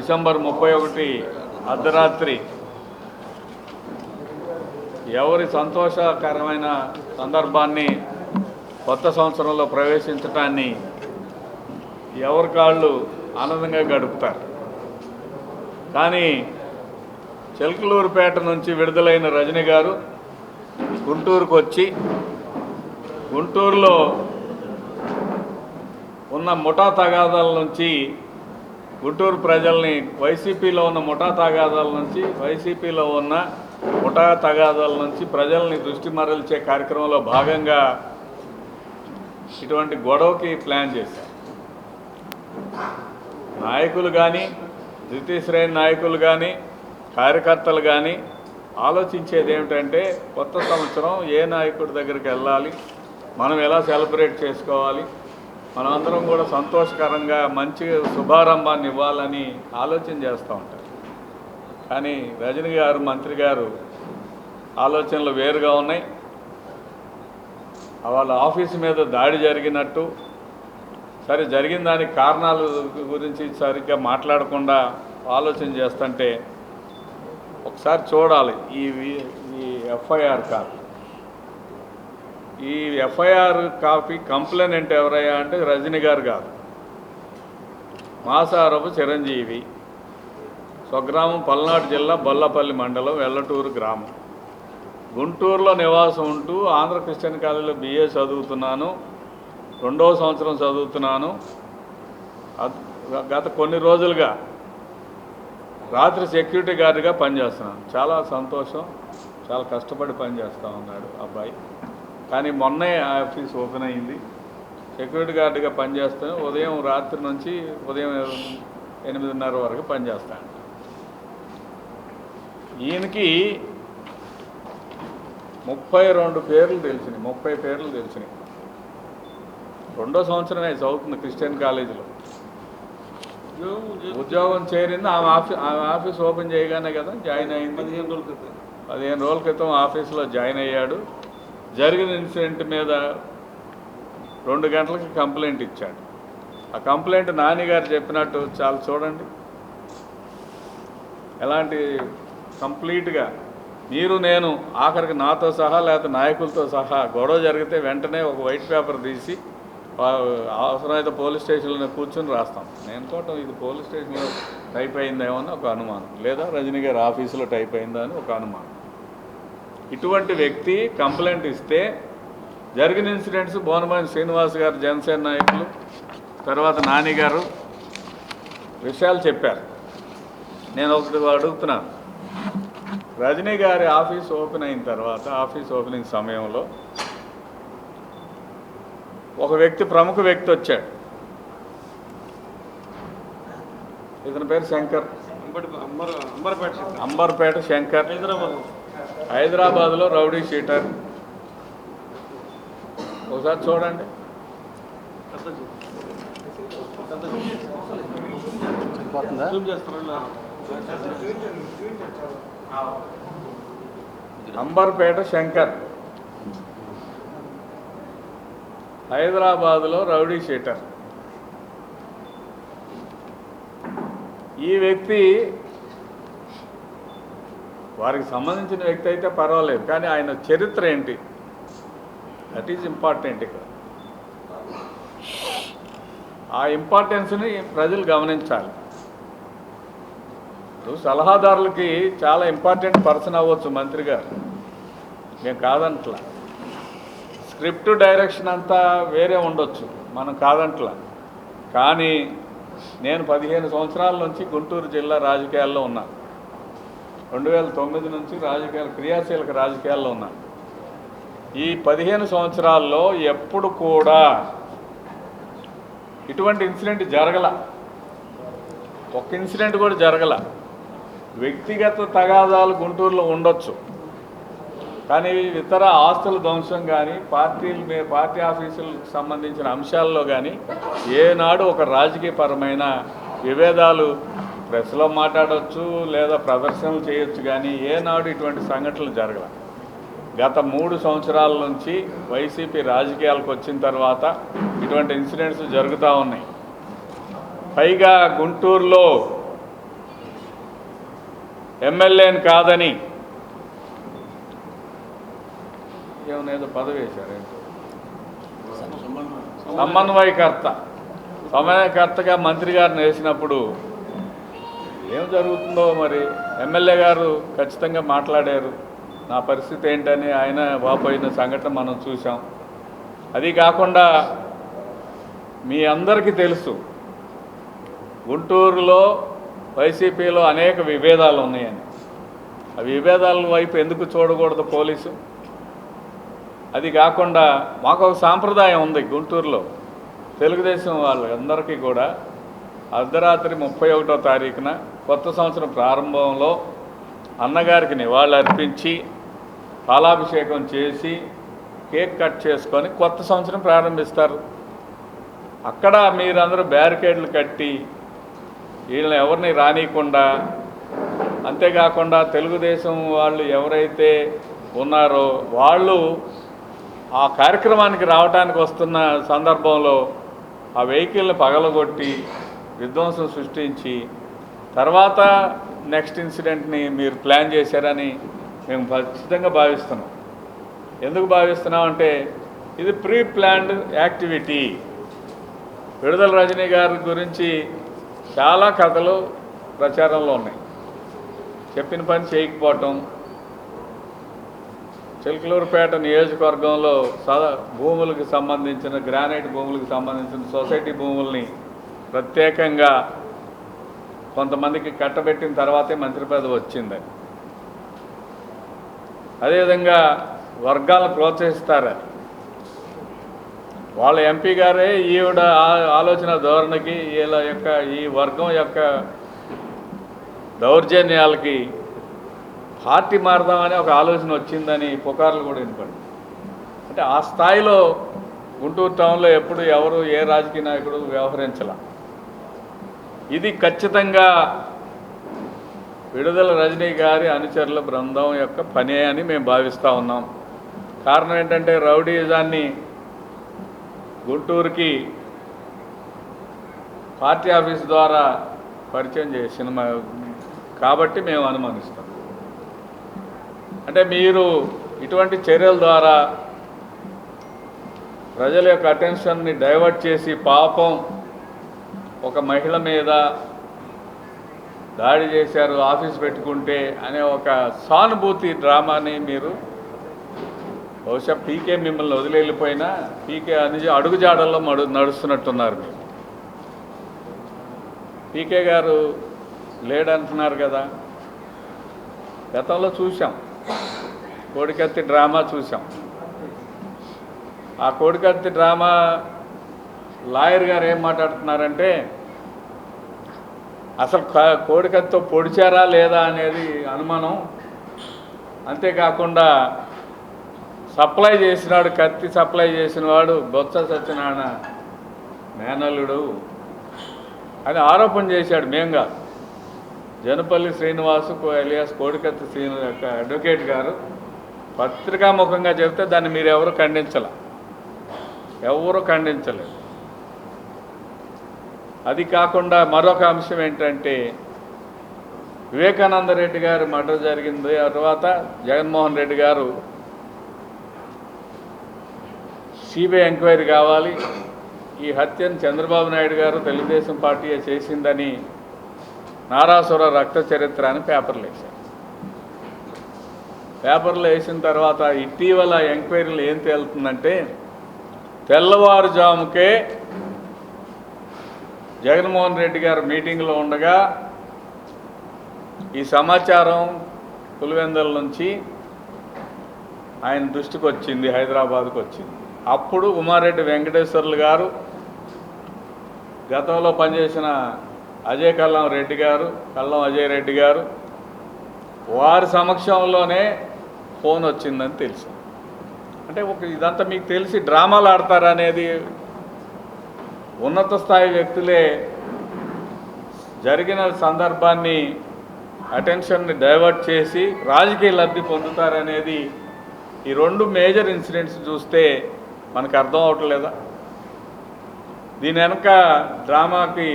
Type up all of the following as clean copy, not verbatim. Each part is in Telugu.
డిసెంబర్ 31 అర్ధరాత్రి ఎవరి సంతోషకరమైన సందర్భాన్ని కొత్త సంవత్సరంలో ప్రవేశించడాన్ని ఎవరి కాళ్ళు ఆనందంగా గడుపుతారు. కానీ చిలకలూరుపేట నుంచి విడుదలైన రజనీ గారు గుంటూరుకు వచ్చి గుంటూరులో ఉన్న ముఠా తగాదాల నుంచి గుంటూరు ప్రజల్ని వైసీపీలో ఉన్న ముఠా తగాదాల నుంచి వైసీపీలో ఉన్న ముఠా తగాదాల నుంచి ప్రజల్ని దృష్టి మరల్చే కార్యక్రమంలో భాగంగా ఇటువంటి గొడవకి ప్లాన్ చేశారు. నాయకులు కానీ ద్వితీయ శ్రేణి నాయకులు కానీ కార్యకర్తలు కానీ ఆలోచించేది ఏమిటంటే కొత్త సంవత్సరం ఏ నాయకుడి దగ్గరికి వెళ్ళాలి, మనం ఎలా సెలబ్రేట్ చేసుకోవాలి, మనమందరం కూడా సంతోషకరంగా మంచి శుభారంభాన్ని ఇవ్వాలని ఆలోచన చేస్తూ ఉంటారు. కానీ రజనీ గారు మంత్రి గారు ఆలోచనలు వేరుగా ఉన్నాయి. వాళ్ళ ఆఫీసు మీద దాడి జరిగినట్టు సరే జరిగిన దానికి కారణాల గురించి సరిగ్గా మాట్లాడకుండా ఆలోచన చేస్తుంటే ఒకసారి చూడాలి. ఈ ఎఫ్ఐఆర్ కాపీ, ఈ ఎఫ్ఐఆర్ కాపీ కంప్లైంట్ ఎవరయ్యా అంటే రజనీ గారు కాదు, మాసారపు చిరంజీవి, స్వగ్రామం పల్నాడు జిల్లా బొల్లపల్లి మండలం వెల్లటూరు గ్రామం, గుంటూరులో నివాసం ఉంటూ ఆంధ్ర క్రిస్టియన్ కాలేజీలో BA చదువుతున్నాను, 2వ సంవత్సరం చదువుతున్నాను. గత కొన్ని రోజులుగా రాత్రి సెక్యూరిటీ గార్డ్గా పనిచేస్తున్నాను. చాలా సంతోషం, చాలా కష్టపడి పనిచేస్తూ ఉన్నాడు అబ్బాయి. కానీ మొన్నే ఆఫీస్ ఓపెన్ అయింది. సెక్యూరిటీ గార్డ్గా పనిచేస్తాను. ఉదయం రాత్రి నుంచి ఉదయం 8:30 వరకు పనిచేస్తాను. ఈయనకి 32 పేర్లు తెలిసినాయి, 30 పేర్లు తెలిసినాయి. 2వ సంవత్సరమే చదువుతుంది క్రిస్టియన్ కాలేజీలో. ఉద్యోగం చేరింది. ఆమె ఆఫీస్ ఓపెన్ చేయగానే కదా జాయిన్ అయింది. 15 రోజుల క్రితం ఆఫీసులో జాయిన్ అయ్యాడు. జరిగిన ఇన్సిడెంట్ మీద 2 గంటలకి కంప్లైంట్ ఇచ్చాడు. ఆ కంప్లైంట్ నానిగారు చెప్పినట్టు చాలా చూడండి, ఎలాంటి కంప్లీట్గా మీరు నేను ఆఖరికి నాతో సహా లేకపోతే నాయకులతో సహా గొడవ జరిగితే వెంటనే ఒక వైట్ పేపర్ తీసి అవసరమైతే పోలీస్ స్టేషన్లో కూర్చొని రాస్తాం. నేను అనుకోవటం ఇది పోలీస్ స్టేషన్లో టైప్ అయిందేమో అని ఒక అనుమానం, లేదా రజనీ గారి ఆఫీసులో టైప్ అయిందా అని ఒక అనుమానం. ఇటువంటి వ్యక్తి కంప్లైంట్ ఇస్తే జరిగిన ఇన్సిడెంట్స్ బోనమనేని శ్రీనివాస్ గారు జనసేన నాయకులు తర్వాత నాని గారు విషయాలు చెప్పారు. నేను ఒకటి అడుగుతున్నాను, రజనీ గారి ఆఫీస్ ఓపెన్ అయిన తర్వాత ఆఫీస్ ఓపెనింగ్ సమయంలో ఒక వ్యక్తి, ప్రముఖ వ్యక్తి వచ్చాడు. ఇతని పేరు శంకర్, అంబర్పేట శంకర్, హైదరాబాద్లో రౌడీ షీటర్. ఒకసారి చూడండి. అంబర్పేట శంకర్ హైదరాబాద్లో రౌడీ షీటర్. ఈ వ్యక్తి వారికి సంబంధించిన వ్యక్తి అయితే పర్వాలేదు, కానీ ఆయన చరిత్ర ఏంటి, దట్ ఈజ్ ఇంపార్టెంట్. ఇక్కడ ఆ ఇంపార్టెన్స్ని ప్రజలు గమనించాలి. సలహాదారులకి చాలా ఇంపార్టెంట్ పర్సన్ అవ్వచ్చు మంత్రి గారు, మేము కాదంట్లా. స్క్రిప్ట్ డైరెక్షన్ అంతా వేరే ఉండొచ్చు, మనం కాదంట్లా. కానీ నేను 15 సంవత్సరాల నుంచి గుంటూరు జిల్లా రాజకీయాల్లో ఉన్నాను. 2009 నుంచి క్రియాశీలక రాజకీయాల్లో ఉన్నాను. ఈ 15 సంవత్సరాల్లో ఎప్పుడు కూడా ఇటువంటి ఇన్సిడెంట్ జరగల, ఒక్క ఇన్సిడెంట్ కూడా జరగల. వ్యక్తిగత తగాదాలు గుంటూరులో ఉండొచ్చు, కానీ ఇతర ఆస్తుల ధ్వంసం కానీ పార్టీ ఆఫీసులకు సంబంధించిన అంశాల్లో కానీ ఏనాడు ఒక రాజకీయపరమైన విభేదాలు ప్రెస్లో మాట్లాడవచ్చు లేదా ప్రదర్శనలు చేయొచ్చు, కానీ ఏనాడు ఇటువంటి సంఘటనలు జరగల. గత 3 సంవత్సరాల నుంచి వైసీపీ రాజకీయాలకు వచ్చిన తర్వాత ఇటువంటి ఇన్సిడెంట్స్ జరుగుతూ ఉన్నాయి. పైగా గుంటూరులో ఎమ్మెల్యేని కాదని ఏమనేదో పదవి వేశారేంటో సమన్వయకర్తగా మంత్రి గారిని వేసినప్పుడు ఏం జరుగుతుందో మరి. ఎమ్మెల్యే గారు ఖచ్చితంగా మాట్లాడారు, నా పరిస్థితి ఏంటని ఆయన వాపోయిన సంఘటన మనం చూసాం. అది కాకుండా మీ అందరికీ తెలుసు గుంటూరులో వైసీపీలో అనేక విభేదాలు ఉన్నాయని. ఆ విభేదాల వైపు ఎందుకు చూడకూడదు పోలీసు? అది కాకుండా మాకు ఒక సాంప్రదాయం ఉంది గుంటూరులో, తెలుగుదేశం వాళ్ళందరికీ కూడా అర్ధరాత్రి 31వ తారీఖున కొత్త సంవత్సరం ప్రారంభంలో అన్నగారికి నివాళులు అర్పించి పాలాభిషేకం చేసి కేక్ కట్ చేసుకొని కొత్త సంవత్సరం ప్రారంభిస్తారు. అక్కడ మీరందరూ బ్యారికేడ్లు కట్టి వీళ్ళని ఎవరిని రానియకుండా, అంతేకాకుండా తెలుగుదేశం వాళ్ళు ఎవరైతే ఉన్నారో వాళ్ళు ఆ కార్యక్రమానికి రావడానికి వస్తున్న సందర్భంలో ఆ వెహికల్ని పగలగొట్టి విధ్వంసం సృష్టించి తర్వాత నెక్స్ట్ ఇన్సిడెంట్ని మీరు ప్లాన్ చేశారని మేము ఖచ్చితంగా భావిస్తున్నాం. ఎందుకు భావిస్తున్నామంటే ఇది ప్రీ ప్లాన్డ్ యాక్టివిటీ. విడుదల రజనీ గారి గురించి చాలా కథలు ప్రచారంలో ఉన్నాయి. చెప్పిన పని చేయకపోవటం, చిలకలూరుపేట నియోజకవర్గంలో భూములకు సంబంధించిన గ్రానైట్ భూములకు సంబంధించిన సొసైటీ భూముల్ని ప్రత్యేకంగా కొంతమందికి కట్టబెట్టిన తర్వాతే మంత్రి పదవి వచ్చిందని, అదేవిధంగా వర్గాలను ప్రోత్సహిస్తారని వాళ్ళ ఎంపీ గారే ఈవిడ ఆలోచన ధోరణికి వీళ్ళ యొక్క ఈ వర్గం యొక్క దౌర్జన్యాలకి పార్టీ మారదామని ఒక ఆలోచన వచ్చిందని పుకార్లు కూడా వినపడి. అంటే ఆ స్థాయిలో గుంటూరు టౌన్లో ఎప్పుడు ఎవరు ఏ రాజకీయ నాయకుడు వ్యవహరించాల. ఇది ఖచ్చితంగా విడుదల రజనీ గారి అనుచరుల బృందం యొక్క పనే అని మేము భావిస్తూ ఉన్నాం. కారణం ఏంటంటే రౌడీజాన్ని గుంటూరుకి పార్టీ ఆఫీస్ ద్వారా పరిచయం చేసిన కాబట్టి మేము అనుమానిస్తాం. అంటే మీరు ఇటువంటి చర్యల ద్వారా ప్రజల యొక్క అటెన్షన్ని డైవర్ట్ చేసి పాపం ఒక మహిళ మీద దాడి చేశారు ఆఫీస్ పెట్టుకుంటే అనే ఒక సానుభూతి డ్రామాని మీరు బహుశా పీకే మిమ్మల్ని వదిలేళ్ళిపోయినా పీకే అడుగుజాడల్లో నడుస్తున్నట్టున్నారు. మీరు పీకే గారు లేడంటున్నారు కదా. గతంలో చూసాం, కోడికత్తి డ్రామా చూసాం. ఆ కోడికత్తి డ్రామా లాయర్ గారు ఏం మాట్లాడుతున్నారంటే అసలు కోడికత్తితో పొడిచారా లేదా అనేది అనుమానం, అంతేకాకుండా సప్లై చేసినాడు, కత్తి సప్లై చేసిన వాడు బొత్స సత్యనారాయణ మేనల్లుడు అని ఆరోపణ చేశాడు. మేం కాదు, జనపల్లి శ్రీనివాసు ఎలియాస్ కోడికత్తి శ్రీను యొక్క అడ్వకేట్ గారు పత్రికాముఖంగా చెప్తే దాన్ని మీరు ఎవరు ఖండించలేదు. అది కాకుండా మరొక అంశం ఏంటంటే వివేకానంద రెడ్డి గారు మర్డర్ జరిగింది. తర్వాత జగన్మోహన్ రెడ్డి గారు సిబిఐ ఎంక్వైరీ కావాలి, ఈ హత్యను చంద్రబాబు నాయుడు గారు తెలుగుదేశం పార్టీ చేసిందని నారాసుర రక్త చరిత్ర అని పేపర్లు వేశారు. పేపర్లు వేసిన తర్వాత ఇటీవల ఎంక్వైరీలు ఏం తేలుతుందంటే తెల్లవారుజాముకే జగన్మోహన్ రెడ్డి గారు మీటింగ్లో ఉండగా ఈ సమాచారం పులివెందుల నుంచి ఆయన దృష్టికి వచ్చింది, హైదరాబాద్కు వచ్చింది. అప్పుడు ఉమారెడ్డి వెంకటేశ్వర్లు గారు, గతంలో పనిచేసిన కల్లం అజయ్ రెడ్డి గారు వారి సమక్షంలోనే ఫోన్ వచ్చిందని తెలుసు. అంటే ఇదంతా మీకు తెలిసి డ్రామాలు ఆడతారనేది ఉన్నత స్థాయి వ్యక్తులే జరిగిన సందర్భాన్ని అటెన్షన్ని డైవర్ట్ చేసి రాజకీయ లబ్ధి పొందుతారనేది ఈ రెండు మేజర్ ఇన్సిడెంట్స్ చూస్తే మనకు అర్థం అవట్లేదా? దీని వెనక డ్రామాకి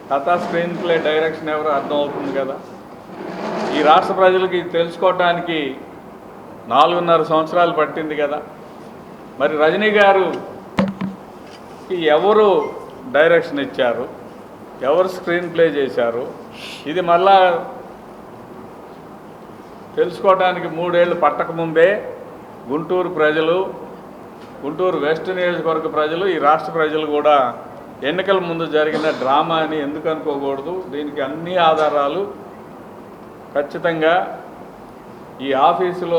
కథా స్క్రీన్ ప్లే డైరెక్షన్ ఎవరో అర్థం అవుతుంది కదా. ఈ ఈ రాష్ట్ర ప్రజలకి తెలుసుకోవటానికి 4.5 సంవత్సరాలు పట్టింది కదా. మరి రజనీ గారుకి ఎవరు డైరెక్షన్ ఇచ్చారు, ఎవరు స్క్రీన్ ప్లే చేశారు, ఇది మళ్ళా తెలుసుకోవడానికి 3 ఏళ్ళు పట్టకముందే గుంటూరు ప్రజలు, గుంటూరు వెస్ట్ నియోజకవర్గ ప్రజలు, ఈ రాష్ట్ర ప్రజలు కూడా ఎన్నికల ముందు జరిగిన డ్రామా అని ఎందుకు అనుకోకూడదు. దీనికి అన్ని ఆధారాలు ఖచ్చితంగా ఈ ఆఫీసులో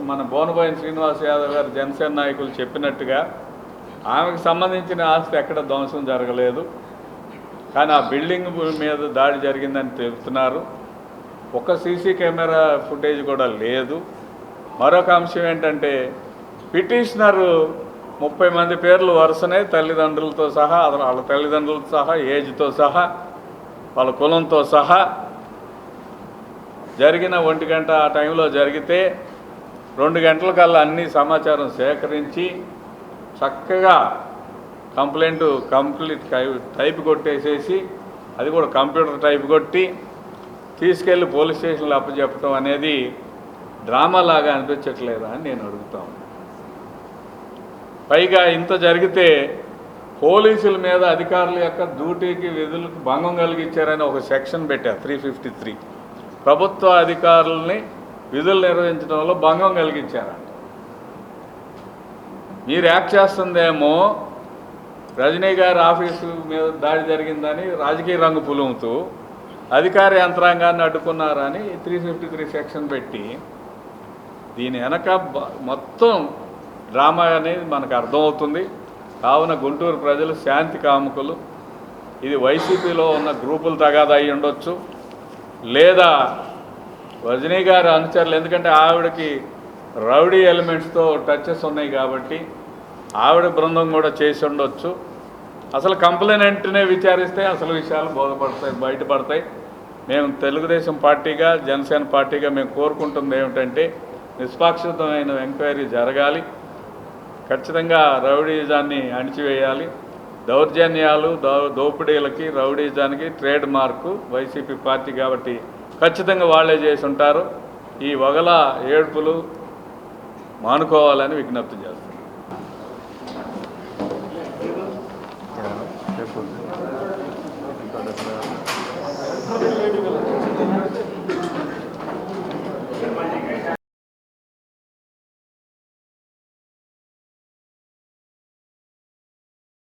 మన బోనబోయిన శ్రీనివాస్ యాదవ్ గారు జనసేన నాయకులు చెప్పినట్టుగా ఆమెకు సంబంధించిన ఆస్తి ఎక్కడ ధ్వంసం జరగలేదు, కానీ ఆ బిల్డింగ్ మీద దాడి జరిగిందని చెబుతున్నారు. ఒక సీసీ కెమెరా ఫుటేజ్ కూడా లేదు. మరొక అంశం ఏంటంటే పిటిషనరు 30 మంది పేర్లు వరుసనే తల్లిదండ్రులతో సహా, వాళ్ళ తల్లిదండ్రులతో సహా, ఏజ్తో సహా, వాళ్ళ కులంతో సహా జరిగిన 1 గంట ఆ టైంలో జరిగితే 2 గంటల కల్లా అన్ని సమాచారం సేకరించి చక్కగా కంప్లీట్ టైప్ కొట్టేసేసి, అది కూడా కంప్యూటర్ టైప్ కొట్టి తీసుకెళ్ళి పోలీస్ స్టేషన్లో అప్పచెప్పడం అనేది డ్రామా లాగా అనిపించట్లేదా అని నేను అడుగుతాను. పైగా ఇంత జరిగితే పోలీసుల మీద అధికారుల యొక్క డ్యూటీకి విధులకు భంగం కలిగించారని ఒక సెక్షన్ పెట్టారు 353. ప్రభుత్వ అధికారులని విధులు నిర్వహించడంలో భంగం కలిగించారంట. మీరు యాక్ట్ చేస్తుందేమో రజనీ గారి ఆఫీసు మీద దాడి జరిగిందని రాజకీయ రంగు పులుముతూ అధికార యంత్రాంగాన్ని అడ్డుకున్నారని 353 సెక్షన్ పెట్టి దీని వెనక మొత్తం డ్రామా అనేది మనకు అర్థమవుతుంది. కావున గుంటూరు ప్రజలు శాంతి కాముకులు. ఇది వైసీపీలో ఉన్న గ్రూపులు తగాదా అయి ఉండొచ్చు, లేదా రజనీ గారి అనుచరులు, ఎందుకంటే ఆవిడకి రౌడీ ఎలిమెంట్స్తో టచెస్ ఉన్నాయి కాబట్టి ఆవిడ బృందం కూడా చేసి ఉండొచ్చు. అసలు కంప్లైంట్నే విచారిస్తే అసలు విషయాలు బయటపడతాయి. మేము తెలుగుదేశం పార్టీగా, జనసేన పార్టీగా మేము కోరుకుంటుంది ఏమిటంటే నిష్పాక్షితమైన ఎంక్వైరీ జరగాలి. ఖచ్చితంగా రౌడీజాన్ని అణిచివేయాలి. దౌర్జన్యాలు, దోపిడీలకి, రౌడీజానికి ట్రేడ్ మార్కు వైసీపీ పార్టీ కాబట్టి ఖచ్చితంగా వాళ్ళే చేసి ఉంటారు. ఈ వగల ఏడుపులు మానుకోవాలని విజ్ఞప్తి చేస్తారు.